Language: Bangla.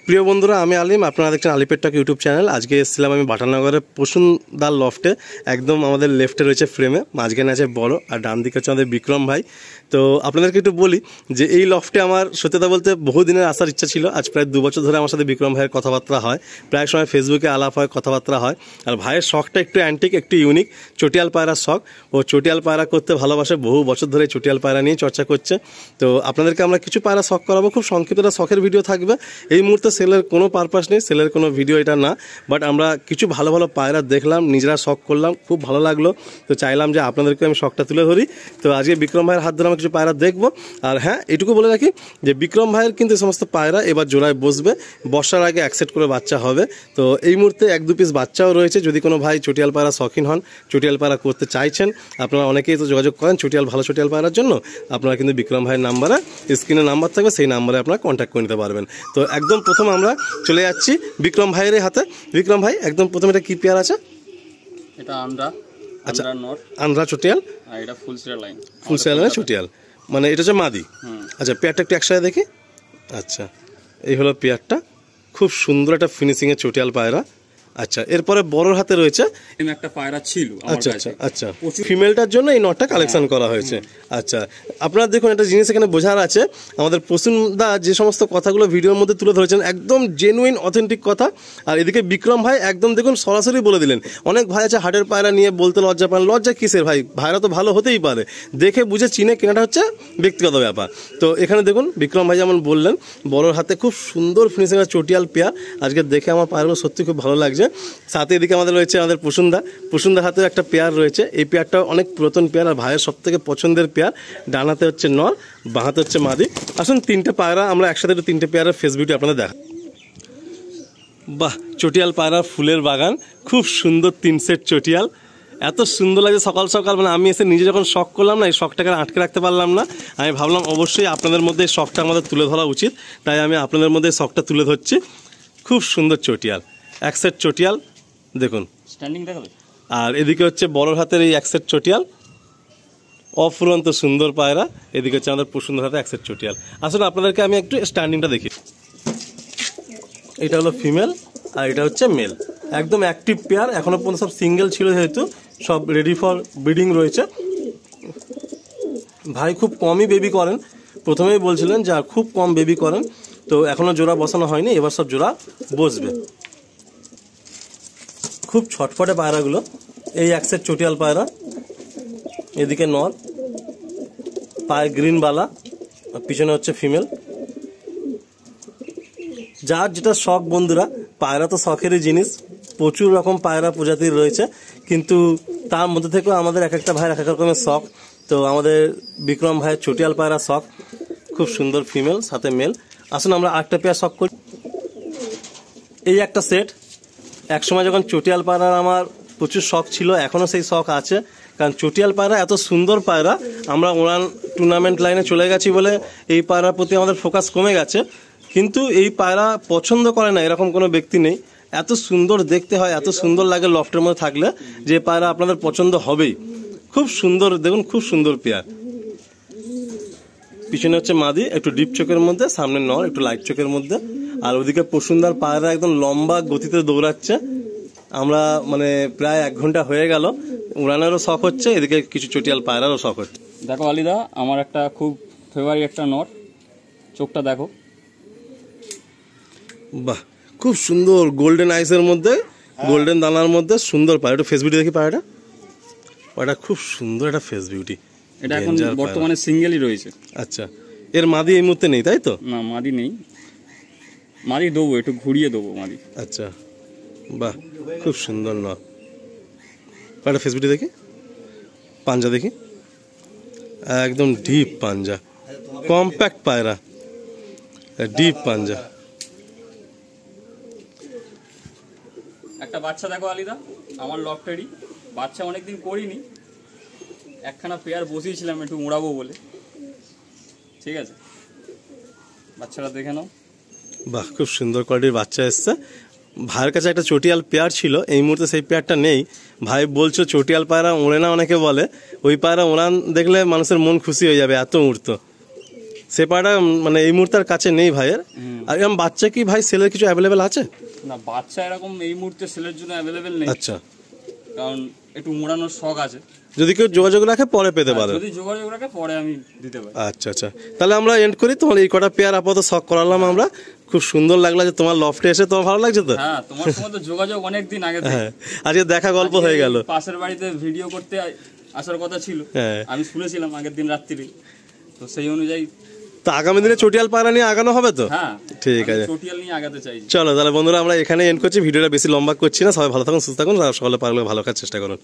প্রিয় বন্ধুরা, আমি আলিম, আপনারা দেখছেন আলিপের টক ইউটিউব চ্যানেল। আজকে এসেছিলাম আমি বাটানগরের পশুনদার লফটে। একদম আমাদের লেফটে রয়েছে ফ্রেমে, মাঝখানে আছে বড়, আর ডান দিকে হচ্ছে আমাদের বিক্রম ভাই। তো আপনাদেরকে একটু বলি যে এই লফটে আমার সত্যতা বলতে বহুদিনের আসার ইচ্ছা ছিল। আজ প্রায় 2 বছর ধরে আমার সাথে বিক্রম ভাইয়ের কথাবার্তা হয়, প্রায় সময় ফেসবুকে আলাপ হয়, কথাবার্তা হয়। আর ভাইয়ের শখটা একটু অ্যান্টিক, একটু ইউনিক, চটিয়াল পায়রার শখ। ও চটিয়াল পায়রা করতে ভালোবাসে, বহু বছর ধরে চটিয়াল পায়রা নিয়ে চর্চা করছে। তো আপনাদেরকে আমরা কিছু পায়রা শখ করাবো, খুব সংক্ষিপ্ত শখের ভিডিও থাকবে। এই মুহূর্তে সেলের কোনো পারপাস নেই, সেলের কোনো ভিডিও এটা না, বাট আমরা কিছু ভালো ভালো পায়রা দেখলাম, নিজেরা শখ করলাম, খুব ভালো লাগলো। তো চাইলাম যে আপনাদেরকে আমি শখটা তুলে ধরি। তো আজকে বিক্রম ভাইয়ের হাত ধরে আমরা কিছু পায়রা দেখবো। আর হ্যাঁ, এটুকু বলে রাখি যে বিক্রম ভাইয়ের কিন্তু এই সমস্ত পায়রা এবার জোড়ায় বসবে, বর্ষার আগে অ্যাকসেপ্ট করে বাচ্চা হবে। তো এই মুহূর্তে 1-2 পিস বাচ্চাও রয়েছে। যদি কোনো ভাই চটিয়াল পায়রা শখিন হন, চটিয়াল পায়রা করতে চাইছেন, আপনারা অনেকেই তো যোগাযোগ করেন চটিয়াল, ভালো চটিয়াল পায়রার জন্য, আপনারা কিন্তু বিক্রম ভাইয়ের নাম্বারে, স্ক্রিনে নাম্বার থাকবে, সেই নাম্বারে আপনারা কন্ট্যাক্ট করে নিতে পারবেন। তো একদম প্রথম আমরা চলে যাচ্ছি বিক্রম ভাইয়ের হাতে। বিক্রম ভাই, একদম প্রথমে এটা কি পেয়ার আছে? এটা আন্দ্রা। আচ্ছা, নট আন্দ্রা চটিয়াল, আর এটা ফুল সেল লাইন। ফুল সেল লাইন চটিয়াল, মানে এটা হচ্ছে মাদি। আচ্ছা, পেয়ারটা একটু একসাথে দেখি। আচ্ছা, এই হলো পেয়ারটা, খুব সুন্দর একটা ফিনিশিংয়ের চটিয়াল পায়রা। আচ্ছা, এরপরে বড়র হাতে রয়েছে একটা পায়রা ছিল। আচ্ছা আচ্ছা আচ্ছা, ফিমেলটার জন্য এই নটটা কালেকশন করা হয়েছে। আচ্ছা, আপনারা দেখুন, একটা জিনিস এখানে বোঝার আছে, আমাদের প্রসূনদা যে সমস্ত কথাগুলো ভিডিওর মধ্যে তুলে ধরেছেন, একদম জেনুইন অথেন্টিক কথা। আর এদিকে বিক্রম ভাই একদম দেখুন সরাসরি বলে দিলেন। অনেক ভাই আছে হাটের পায়রা নিয়ে বলতে লজ্জা পান, লজ্জা কিসের ভাই, ভাইরা তো ভালো হতেই পারে, দেখে বুঝে চিনে কেনাটা হচ্ছে ব্যক্তিগত ব্যাপার। তো এখানে দেখুন বিক্রম ভাই যেমন বললেন, বড়র হাতে খুব সুন্দর ফিনিশিংয়ের চটিয়াল পেয়ার। আজকে দেখে আমার পায়রাগুলো সত্যি খুব ভালো লাগছে। সাথে এদিকে আমাদের রয়েছে আমাদের প্রসূনদার হাতে একটা পেয়ার রয়েছে। এই পেয়ারটা অনেক পুরাতন পেয়ার, আর ভাইয়ের সব থেকে পছন্দের পেয়ার। ডানাতে হচ্ছে নর, বাঁহাতে হচ্ছে মাদি। আসুন তিনটে পায়রা আমরা একসাথে একটু তিনটে পেয়ারের ফেস বিউটি আপনাদের দেখা। বাহ, চটিয়াল পায়রা ফুলের বাগান, খুব সুন্দর 3 সেট চটিয়াল। এত সুন্দর লাগে সকাল সকাল, মানে আমি এসে নিজে যখন শখ করলাম না, এই শখটাকে আটকে রাখতে পারলাম না। আমি ভাবলাম অবশ্যই আপনাদের মধ্যে এই শখটা আমাদের তুলে ধরা উচিত, তাই আমি আপনাদের মধ্যে শখটা তুলে ধরছি। খুব সুন্দর চটিয়াল, 1 সেট চটিয়াল দেখুন, স্ট্যান্ডিং দেখাবে। আর এদিকে হচ্ছে বড়র হাতের এই 1 সেট চটিয়াল, অফুরন্ত সুন্দর পায়রা। এদিকে হচ্ছে আমাদের প্রসূনদার হাতে 1 সেট চটিয়াল। আসলে আপনাদেরকে আমি একটু স্ট্যান্ডিংটা দেখি। এটা হলো ফিমেল আর এটা হচ্ছে মেল, একদম অ্যাক্টিভ পেয়ার। এখনো পর্যন্ত সব সিঙ্গেল ছিল, যেহেতু সব রেডি ফর ব্রিডিং রয়েছে। ভাই খুব কমই বেবি করেন, প্রথমেই বলছিলেন যে খুব কম বেবি করেন। তো এখনো জোড়া বসানো হয়নি, এবার সব জোড়া বসবে। খুব ছটফটে পায়রাগুলো। এই 1 সেট চটিয়াল পায়রা, এদিকে নর, পায়ে গ্রিন বালা, পিছনে হচ্ছে ফিমেল। যার যেটা শখ বন্ধুরা, পায়রা তো শখেরই জিনিস, প্রচুর রকম পায়রা প্রজাতির রয়েছে, কিন্তু তার মধ্যে থেকেও আমাদের এক একটা ভাইয়ের এক এক রকমের শখ। তো আমাদের বিক্রম ভাইয়ের চটিয়াল পায়রা শখ, খুব সুন্দর ফিমেল সাথে মেল। আসুন আমরা আরেকটা পেয়ার শখ করি। এই একটা সেট, একসময় যখন চটিয়াল পায়রার আমার প্রচুর শখ ছিল, এখনও সেই শখ আছে। কারণ চটিয়াল পায়রা এত সুন্দর পায়রা, আমরা ওরান টুর্নামেন্ট লাইনে চলে গেছি বলে এই পায়রার প্রতি আমাদের ফোকাস কমে গেছে। কিন্তু এই পায়রা পছন্দ করে না এরকম কোনো ব্যক্তি নেই। এত সুন্দর দেখতে হয়, এত সুন্দর লাগে লফটের মধ্যে থাকলে, যে পায়রা আপনাদের পছন্দ হবেই। খুব সুন্দর দেখুন, খুব সুন্দর পেয়ার। পিছনে হচ্ছে মাদি, একটু ডিপ চোখের মধ্যে, সামনে নর একটু লাইট চোখের মধ্যে। আর ওদিকে প্রসূনদার পায়রা একদম লম্বা গতিতে দৌড়াচ্ছে। আমরা মানে প্রায় 1 ঘন্টা হয়ে গেল, উড়ানেরও শখ হচ্ছে, এদিকে কিছু চটিয়াল পায়রারও শখ হচ্ছে। দেখো আলিদা, আমার একটা খুব ফেভারিট একটা নট, চোখটা দেখো। বাহ, খুব সুন্দর গোল্ডেন আইসের মধ্যে, গোল্ডেন দানার মধ্যে সুন্দর পায়রা। একটু ফেস বিউটি দেখি পায়রাটা, পায়রাটা খুব সুন্দর একটা ফেস বিউটি। এটা এখন বর্তমানে সিঙ্গেলই রয়েছে। আচ্ছা, এর মাদি এই মুহূর্তে নেই তাই তো? না, মাদি নেই, মাদি দেবো, একটু ঘুরিয়ে দেবো মাদি। আচ্ছা, বাহ, খুব সুন্দর নর। পায়রা ফেস বিউটি দেখি, পাঞ্জা দেখি, একদম ডিপ পাঞ্জা, কম্প্যাক্ট পায়রা, ডিপ পাঞ্জা। একটা বাচ্চা দেখো আলিদা, আমার লফটেরই বাচ্চা, অনেকদিন করিনি, একখানা পেয়ার বসিয়েছিলাম একটু উড়াবো বলে। ঠিক আছে, বাচ্চাটা দেখে নাও। বাহ, খুব সুন্দর কোয়ালিটির বাচ্চা এসছে। ভাইয়ের কাছে একটা চটিয়াল পেয়ার ছিল, এই মুহূর্তে সেই পেয়ারটা নেই। ভাই বলছো চটিয়াল পায়রা ওড়ে না, অনেকে বলে, ওই পায়রা ওড়ান দেখলে মানুষের মন খুশি হয়ে যাবে, এত উড়তো। সে পায়রা মানে এই মুহূর্তে আর কাছে নেই ভাইয়ের। আর এরকম বাচ্চা কি ভাই সেলের কিছু অ্যাভেলেবেল আছে? না, বাচ্চা এরকম এই মুহূর্তে সেলের জন্য অ্যাভেলেবেল নেই। আচ্ছা, কারণ একটু মোড়ানোর শখ আছে। যদি কেউ যোগাযোগ রাখে পরে পেতে পারে। যদি যোগাযোগ রাখে পরে আমি দিতে পারি। আচ্ছা আচ্ছা, তাহলে আমরা এন্ড করি। তোমার এই কটা পেয়ার আপাতত শখ করালাম আমরা। খুব সুন্দর লাগলো যে তোমার লফটে এসে। তোমার ভালো লাগছে তো? হ্যাঁ, তোমার সঙ্গে তো যোগাযোগ অনেক দিন আগে থেকে। হ্যাঁ, আজকে দেখা গল্প হয়ে গেল। পাশের বাড়িতে ভিডিও করতে আসার কথা ছিল, হ্যাঁ আমি শুনেছিলাম আগের দিন রাত্রিরে, তো সেই অনুযায়ী। তো আগামী দিনে চটিয়াল পায়রা নিয়ে আগানো হবে তো? হ্যাঁ ঠিক আছে, চটিয়াল নিয়ে আগাতে চাইছি। চলো তাহলে বন্ধুরা আমরা এখানে এন্ড করছি, ভিডিওটা বেশি লম্বা করছি না। সবাই ভালো থাকুন, সুস্থ থাকুন, সকলে পারলে ভালো কাজ চেষ্টা করুন।